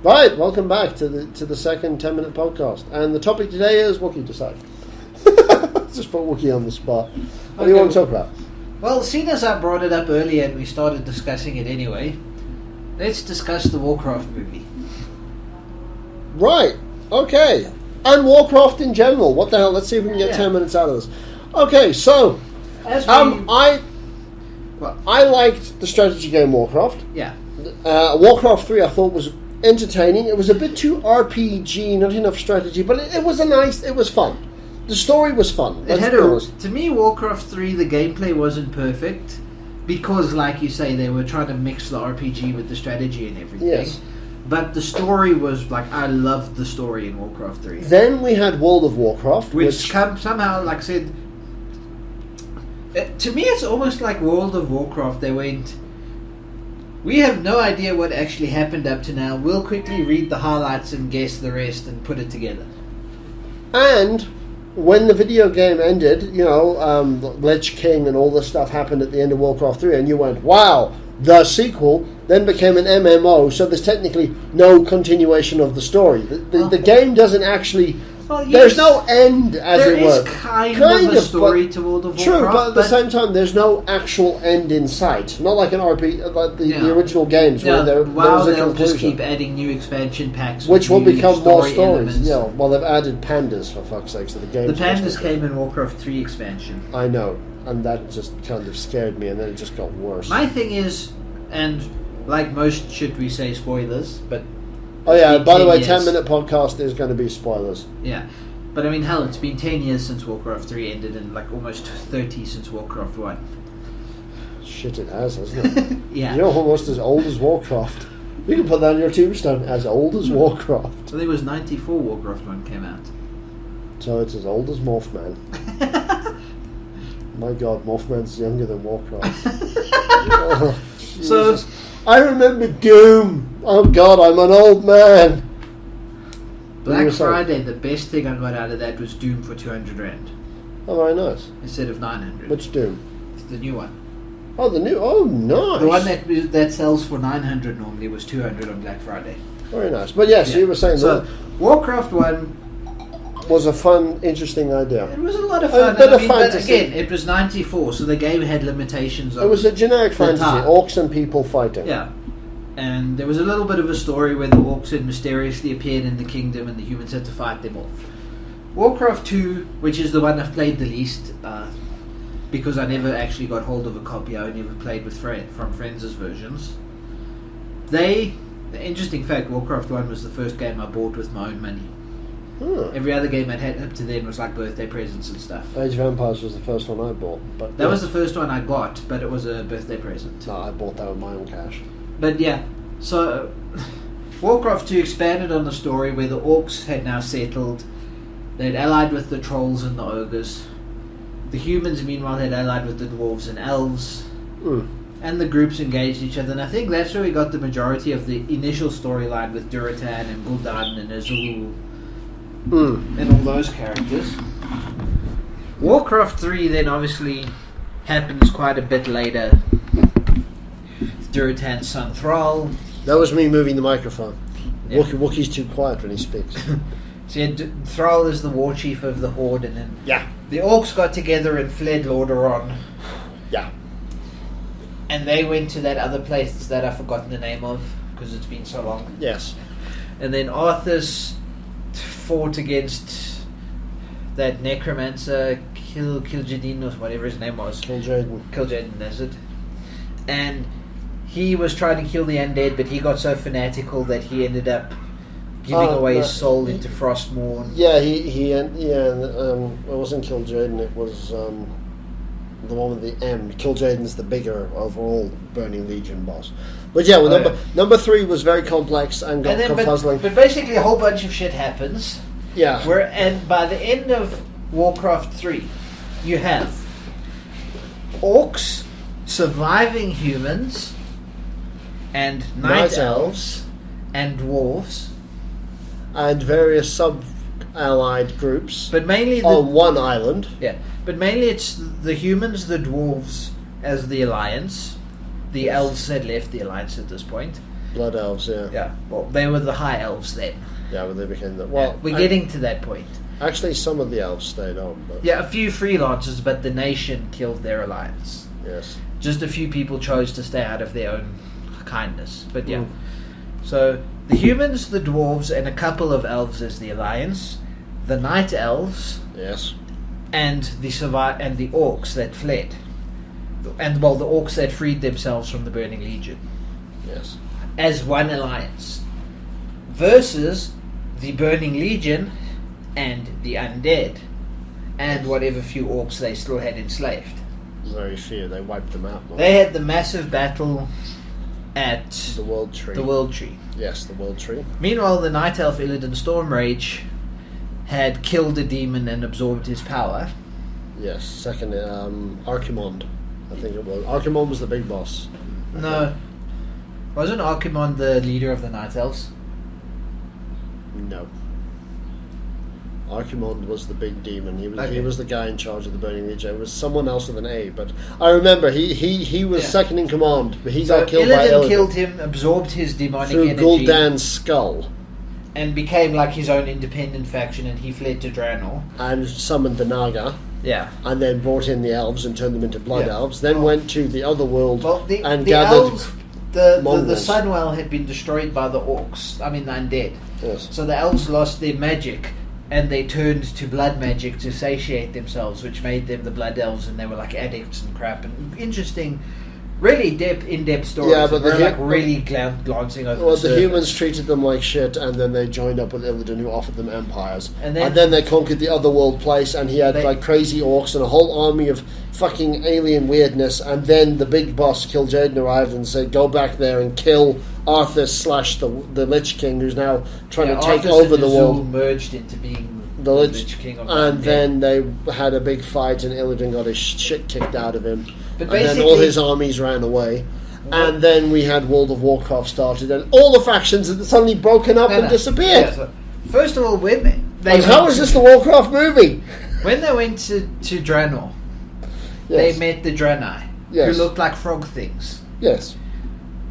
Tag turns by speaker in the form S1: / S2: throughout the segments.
S1: Right, welcome back to the second 10-minute podcast, and the topic today is Wookiee decide. Just put Wookiee on the spot. What do you want to talk about?
S2: Well, seeing as I brought it up earlier and we started discussing it anyway, let's discuss the WarCraft movie.
S1: Right. Okay. And WarCraft in general. What the hell? Let's see if we can get 10 minutes out of this. Okay, so I liked the strategy game WarCraft.
S2: Yeah.
S1: WarCraft 3 I thought was entertaining. It was a bit too RPG, not enough strategy, but it was fun. The story was fun.
S2: To me, WarCraft 3, the gameplay wasn't perfect because, like you say, they were trying to mix the RPG with the strategy and everything.
S1: Yes.
S2: But the story was, I loved the story in WarCraft 3.
S1: Then we had World of Warcraft,
S2: which somehow, like I said, to me it's almost like World of Warcraft. They went, we have no idea what actually happened up to now. We'll quickly read the highlights and guess the rest and put it together.
S1: And when the video game ended, Lich King and all this stuff happened at the end of Warcraft 3, and you went, wow, the sequel then became an MMO, so there's technically no continuation of the story. The game doesn't actually... Well, yes, there's no end, as it were.
S2: There is kind of a story to World of Warcraft.
S1: True, but at the same time, there's no actual end in sight. Not like an RPG, like the original games, where there was a
S2: they'll
S1: conclusion.
S2: Just keep adding new expansion packs,
S1: which will become more stories.
S2: Elements.
S1: Yeah, well, they've added pandas, for fuck's sake, to the game.
S2: The pandas came in Warcraft 3 expansion.
S1: I know, and that just kind of scared me, and then it just got worse.
S2: My thing is, and like most, should we say spoilers, but...
S1: Oh yeah, by the way, 10-minute podcast is going to be spoilers.
S2: Yeah. But I mean, hell, it's been 10 years since Warcraft 3 ended and almost 30 since Warcraft 1.
S1: Shit, it has, hasn't it?
S2: Yeah.
S1: You're almost as old as Warcraft. You can put that on your tombstone, as old as Warcraft.
S2: So it was 94 Warcraft 1 came out.
S1: So it's as old as Mothman. My god, Mothman's younger than Warcraft. Oh, so... I remember Doom. Oh god, I'm an old man.
S2: Black Friday, the best thing I got out of that was Doom for 200 Rand.
S1: Oh, very nice.
S2: Instead of 900.
S1: Which Doom?
S2: It's the new one.
S1: Oh, the new... Oh, nice.
S2: The one that sells for 900 normally was 200 on Black Friday.
S1: Very nice. But yes, you were saying
S2: that... Warcraft 1...
S1: was a fun, interesting idea.
S2: It was a lot of fun. But again, it was 94, so the game had limitations on...
S1: It was a generic fantasy. Orcs and people fighting.
S2: Yeah. And there was a little bit of a story where the orcs had mysteriously appeared in the kingdom and the humans had to fight them off. Warcraft 2, which is the one I've played the least, because I never actually got hold of a copy, I only ever played with from friends' versions. The interesting fact, Warcraft 1 was the first game I bought with my own money. Every other game I'd had up to then was like birthday presents and stuff.
S1: Age of Empires was the first one I bought. But
S2: that was the first one I got, but it was a birthday present.
S1: No, I bought that with my own cash.
S2: But yeah, so Warcraft 2 expanded on the story where the orcs had now settled. They'd allied with the trolls and the ogres. The humans, meanwhile, had allied with the dwarves and elves. And the groups engaged each other. And I think that's where we got the majority of the initial storyline with Durotan and Gul'dan and Azul. And all those characters. Warcraft 3 then obviously happens quite a bit later. Durotan's son Thrall.
S1: That was me moving the microphone.
S2: Yeah.
S1: Wookiee's too quiet when he speaks.
S2: So Thrall is the war chief of the Horde, and then the orcs got together and fled Lordaeron.
S1: Yeah.
S2: And they went to that other place that I've forgotten the name of because it's been so long.
S1: Yes. And
S2: then Arthas fought against that necromancer Kil'jaeden or whatever his name was. Kil'jaeden, that's it. And he was trying to kill the undead, but he got so fanatical that he ended up giving away his soul into Frostmourne.
S1: Yeah, it wasn't Kil'jaeden, it was the one with the M. Kil'jaeden's the bigger overall Burning Legion boss. But yeah, number 3 was very complex and got confuzzling.
S2: But basically a whole bunch of shit happens.
S1: Yeah.
S2: And by the end of Warcraft 3, you have orcs, surviving humans, and night elves, and dwarves.
S1: And various sub-allied groups.
S2: But mainly
S1: on one island.
S2: Yeah. But mainly it's the humans, the dwarves as the Alliance. The elves had left the Alliance at this point.
S1: Blood elves, yeah.
S2: Yeah, well, they were the high elves then.
S1: Yeah, but they became the... Well,
S2: we're getting to that point.
S1: Actually, some of the elves stayed on. But
S2: Yeah, a few freelancers, but the nation killed their alliance.
S1: yes.
S2: Just a few people chose to stay out of their own kindness. But yeah.
S1: Mm.
S2: So, the humans, the dwarves, and a couple of elves as the alliance. The night elves...
S1: Yes.
S2: And the orcs that fled. And, well, the orcs that freed themselves from the Burning Legion.
S1: Yes.
S2: As one alliance. Versus the Burning Legion and the undead. And whatever few orcs they still had enslaved.
S1: Very few. They wiped them out.
S2: They had the massive battle at
S1: The World Tree.
S2: the World Tree.
S1: Yes, the World Tree.
S2: Meanwhile, the Night Elf Illidan Stormrage had killed a demon and absorbed his power.
S1: Yes, second, Archimond, I think it was. Archimond was the big boss.
S2: No. Wasn't Archimond the leader of the Night Elves?
S1: No. Archimond was the big demon. He
S2: Okay.
S1: was the guy in charge of the Burning Legion. It was someone else with an A, but I remember he was second in command, but he got killed by
S2: Illidan
S1: Illidan
S2: killed him, absorbed his demonic
S1: through
S2: energy,
S1: Gul'dan's skull,
S2: and became like his own independent faction, and he fled to Draenor.
S1: and summoned the Naga,
S2: Yeah.
S1: and then brought in the elves and turned them into blood
S2: Yeah.
S1: elves. Then went to the other world
S2: Well, the
S1: and
S2: the
S1: gathered.
S2: elves, the
S1: Mongols.
S2: Sunwell had been destroyed by the orcs. I mean, the undead.
S1: Yes.
S2: So the elves lost their magic, and they turned to blood magic to satiate themselves, which made them the blood elves, and they were like addicts and crap. And interesting, really in-depth stories.
S1: Yeah, but
S2: we're
S1: the
S2: like
S1: hu-
S2: really glancing over.
S1: Well, the
S2: surface.
S1: humans treated them like shit, and then they joined up with Illidan, who offered them empires.
S2: And
S1: And
S2: then-
S1: then they conquered the other world place, and he had
S2: They-
S1: like crazy orcs and a whole army of fucking alien weirdness. And then the big boss, Kil'jaeden, arrived and said, "Go back there and kill Arthas / the Lich King, who's now trying to take
S2: Arthas
S1: over
S2: and
S1: the
S2: Azul
S1: world."
S2: merged into being
S1: The Lich
S2: King of the
S1: And
S2: undead.
S1: then they had a big fight, and Illidan got his shit kicked out of him.
S2: But
S1: And then all
S2: basically-
S1: his armies ran away. And then we had World of Warcraft started, and all the factions had suddenly broken up and disappeared.
S2: Yeah, so first of all, when they
S1: And how
S2: went
S1: is
S2: to-
S1: this the Warcraft movie?
S2: when they went to Draenor,
S1: Yes.
S2: they met the Draenei,
S1: Yes.
S2: who looked like frog things.
S1: Yes.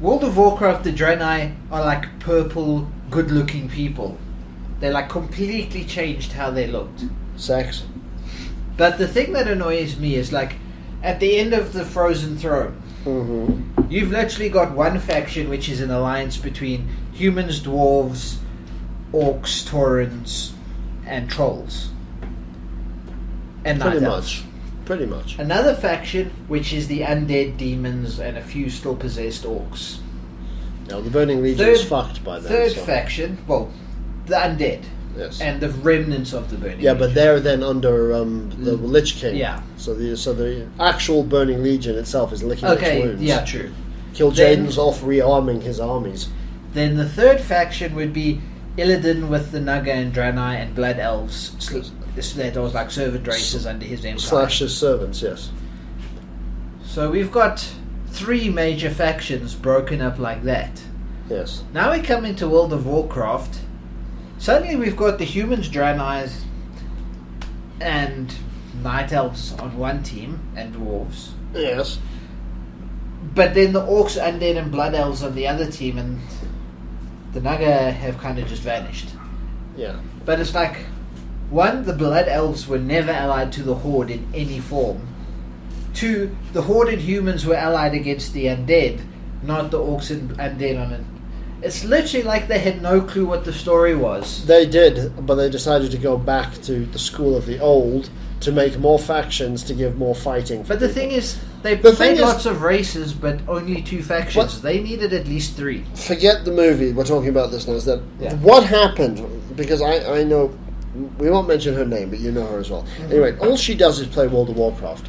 S2: World of Warcraft, the Draenei are like purple, good-looking people. They like completely changed how they looked.
S1: Sex.
S2: But the thing that annoys me is like, at the end of the Frozen Throne,
S1: Mm-hmm.
S2: you've literally got one faction which is an alliance between humans, dwarves, orcs, taurens, and trolls. And
S1: Pretty
S2: night elves.
S1: much. Pretty much.
S2: Another faction which is the undead demons and a few still possessed orcs.
S1: Now, the Burning Legion is fucked by then.
S2: Third
S1: so-
S2: faction, well, the undead
S1: Yes.
S2: and the remnants of the Burning
S1: Yeah,
S2: Legion.
S1: but they're then under the Lich King.
S2: Yeah.
S1: So the actual Burning Legion itself is licking its
S2: Okay,
S1: wounds.
S2: yeah, true.
S1: Kil'jaeden's off rearming his armies.
S2: Then the third faction would be Illidan with the Naga and Draenei and Blood Elves. That was like servant races under his empire.
S1: / his servants, yes.
S2: So we've got three major factions broken up like that.
S1: Yes.
S2: Now we come into World of Warcraft. Suddenly we've got the humans, Draenei, and Night Elves on one team, and dwarves.
S1: Yes.
S2: But then the Orcs, Undead, and Blood Elves on the other team, and the Naga have kind of just vanished.
S1: Yeah.
S2: But it's like, one, the Blood Elves were never allied to the Horde in any form. Two, the Horde and humans were allied against the Undead, not the Orcs and Undead on it. It's literally like they had no clue what the story was.
S1: They did, but they decided to go back to the school of the old to make more factions to give more fighting. For
S2: But the
S1: people.
S2: thing is, they
S1: The thing
S2: played
S1: is-
S2: lots of races, but only two factions.
S1: What-
S2: They needed at least three.
S1: Forget the movie. We're talking about this now. Is that
S2: Yeah.
S1: what happened? Because I know we won't mention her name, but you know her as well.
S2: Mm-hmm.
S1: Anyway, all she does is play World of Warcraft.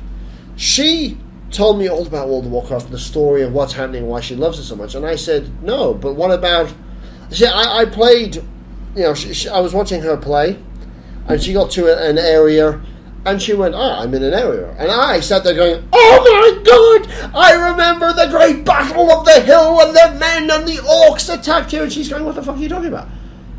S1: She told me all about World of Warcraft, the story of what's happening, why she loves it so much, and I said no. But what about? See, I played. You know, I was watching her play, and she got to an area. And she went, I'm in an area. And I sat there going, oh my God! I remember the great battle of the hill and the men and the orcs attacked you. And she's going, what the fuck are you talking about?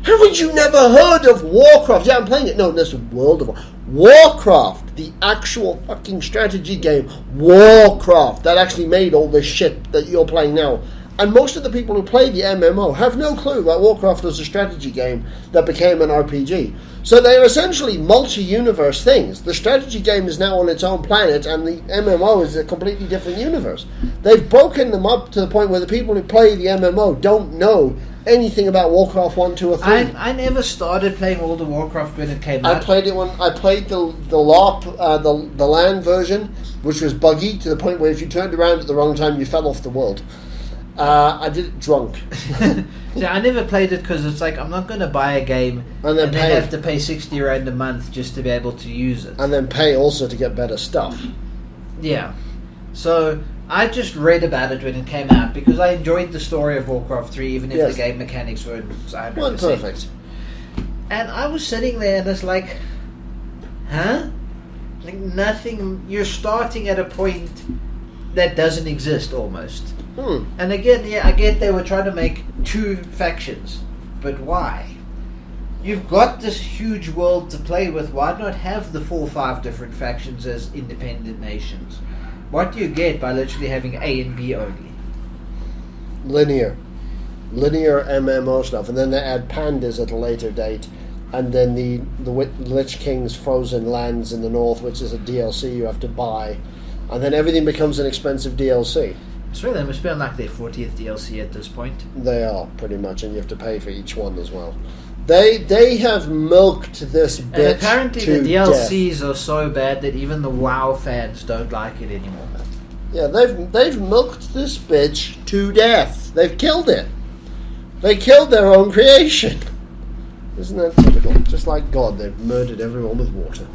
S1: Haven't you never heard of Warcraft? Yeah, I'm playing it. No, this is World of Warcraft. The actual fucking strategy game. Warcraft. That actually made all this shit that you're playing now. And most of the people who play the MMO have no clue that WarCraft was a strategy game that became an RPG. So they're essentially multi-universe things. The strategy game is now on its own planet, and the MMO is a completely different universe. They've broken them up to the point where the people who play the MMO don't know anything about WarCraft 1, 2, or 3.
S2: I never started playing World of Warcraft when it came out.
S1: I played the LARP, the LAN version, which was buggy to the point where if you turned around at the wrong time, you fell off the world. I did it drunk.
S2: Yeah, I never played it because it's like I'm not going to buy a game and then have to pay 60 rand a month just to be able to use it.
S1: And then pay also to get better stuff.
S2: Yeah. So I just read about it when it came out because I enjoyed the story of Warcraft 3, even if the game mechanics weren't 100%.
S1: Perfect.
S2: And I was sitting there and it's like, huh? Like nothing. You're starting at a point that doesn't exist almost. And again, yeah, I get they were trying to make 2 factions, but why? You've got this huge world to play with. Why not have the 4 or 5 different factions as independent nations? What do you get by literally having A and B only?
S1: Linear MMO stuff, and then they add pandas at a later date, and then the Lich King's frozen lands in the north, which is a DLC you have to buy, and then everything becomes an expensive DLC.
S2: It's really, they must be on like their 40th DLC at this point.
S1: They are, pretty much, and you have to pay for each one as well. They have milked this bitch.
S2: And apparently
S1: to
S2: the DLCs
S1: death.
S2: are so bad that even the WoW fans don't like it anymore.
S1: Yeah, they've milked this bitch to death. They've killed it. They killed their own creation. Isn't that typical? Just like God, they've murdered everyone with water.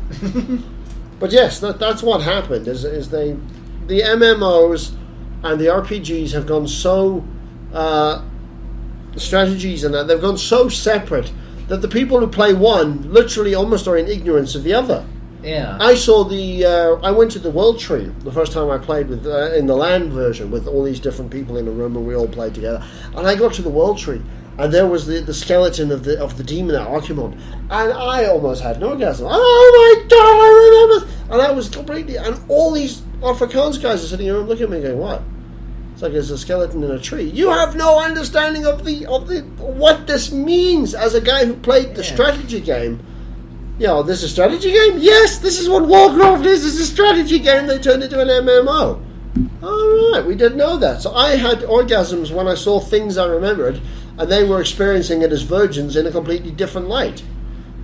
S1: But yes, that's what happened. Is the MMOs and the RPGs have gone so strategies and that they've gone so separate that the people who play one literally almost are in ignorance of the other.
S2: Yeah.
S1: I saw I went to the World Tree the first time I played with in the LAN version with all these different people in a room and we all played together. And I got to the World Tree and there was the skeleton of the demon Archimon, and I almost had an orgasm. Oh my God, I remember! And I was completely, and all these Afrikaans guys are sitting here and looking at me going, what? It's like there's a skeleton in a tree. You have no understanding of the what this means as a guy who played the strategy game. You know, this is a strategy game? Yes, this is what WarCraft is. It's a strategy game. They turned it into an MMO. Alright, we didn't know that. So I had orgasms when I saw things I remembered, and they were experiencing it as virgins in a completely different light.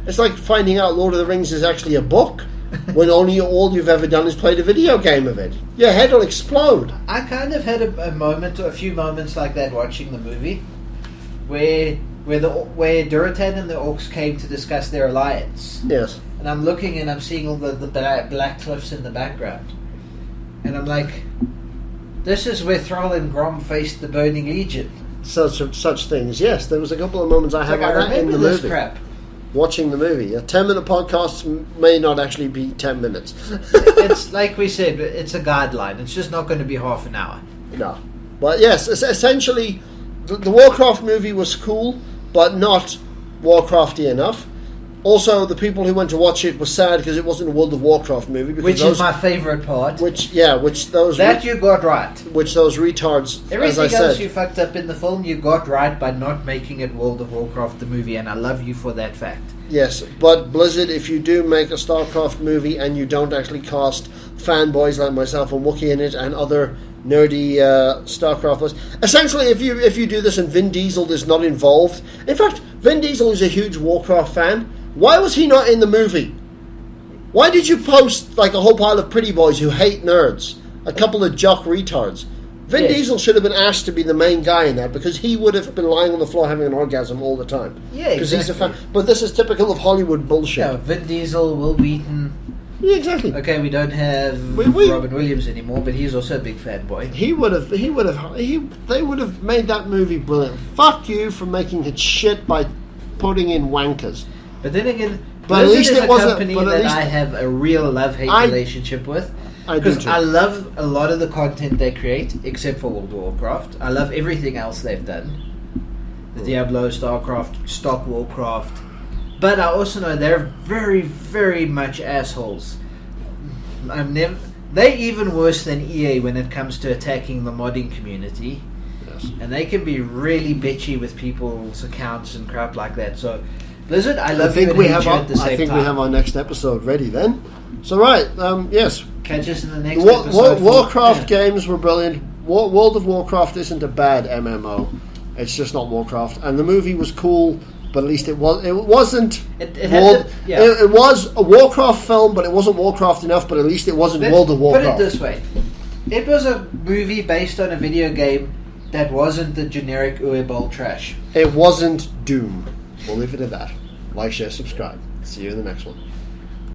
S1: It's like finding out Lord of the Rings is actually a book when only all you've ever done is played a video game of it. Your head will explode.
S2: I kind of had a few moments like that watching the movie, where Durotan and the Orcs came to discuss their alliance.
S1: Yes.
S2: And I'm looking and I'm seeing all the black cliffs in the background, and I'm like, this is where Thrall and Grom faced the Burning Legion.
S1: Such things. Yes, there was a couple of moments I had like that in the
S2: this
S1: movie.
S2: Crap.
S1: Watching the movie. A 10-minute podcast may not actually be 10 minutes.
S2: It's like we said, it's a guideline. It's just not going to be half an hour.
S1: No. But yes, essentially, the Warcraft movie was cool, but not Warcrafty enough. Also, the people who went to watch it were sad because it wasn't a World of Warcraft movie.
S2: Which is my favourite part.
S1: You got right. Which those retards,
S2: everything
S1: as I
S2: else
S1: said,
S2: you fucked up in the film, you got right by not making it World of Warcraft the movie, and I love you for that fact.
S1: Yes, but Blizzard, if you do make a StarCraft movie and you don't actually cast fanboys like myself and Wookiee in it and other nerdy StarCraft players, essentially, if you do this and Vin Diesel is not involved, in fact, Vin Diesel is a huge Warcraft fan. Why was he not in the movie? Why did you post like a whole pile of pretty boys who hate nerds? A couple of jock retards. Vin Diesel should have been asked to be the main guy in that because he would have been lying on the floor having an orgasm all the time.
S2: Yeah,
S1: because he's a fan. But this is typical of Hollywood bullshit.
S2: Yeah, Vin Diesel, Will Wheaton.
S1: Yeah, exactly.
S2: Okay, we don't have Robin Williams anymore, but he's also a big fanboy. They would have made that movie brilliant. Fuck you for making it shit by putting in wankers. But then again,
S1: but at least
S2: it
S1: wasn't
S2: a company that I have a real love-hate relationship with. Because I love a lot of the content they create, except for World of Warcraft. I love everything else they've done. The Diablo, StarCraft, Stock Warcraft. But I also know they're very, very much assholes. They're even worse than EA when it comes to attacking the modding community. Yeah.
S1: Yes.
S2: And they can be really bitchy with people's accounts and crap like that. So, Blizzard, I love you and hate you at the same time.
S1: We have our next episode ready then. So right, yes.
S2: Catch us in the next episode.
S1: Warcraft games were brilliant. World of Warcraft isn't a bad MMO. It's just not Warcraft. And the movie was cool, but at least it wasn't. It was a Warcraft film, but it wasn't Warcraft enough. But at least it wasn't World of Warcraft.
S2: Put it this way: it was a movie based on a video game that wasn't the generic Uwe Boll trash.
S1: It wasn't Doom. We'll leave it at that. Like, share, subscribe. See you in the next one.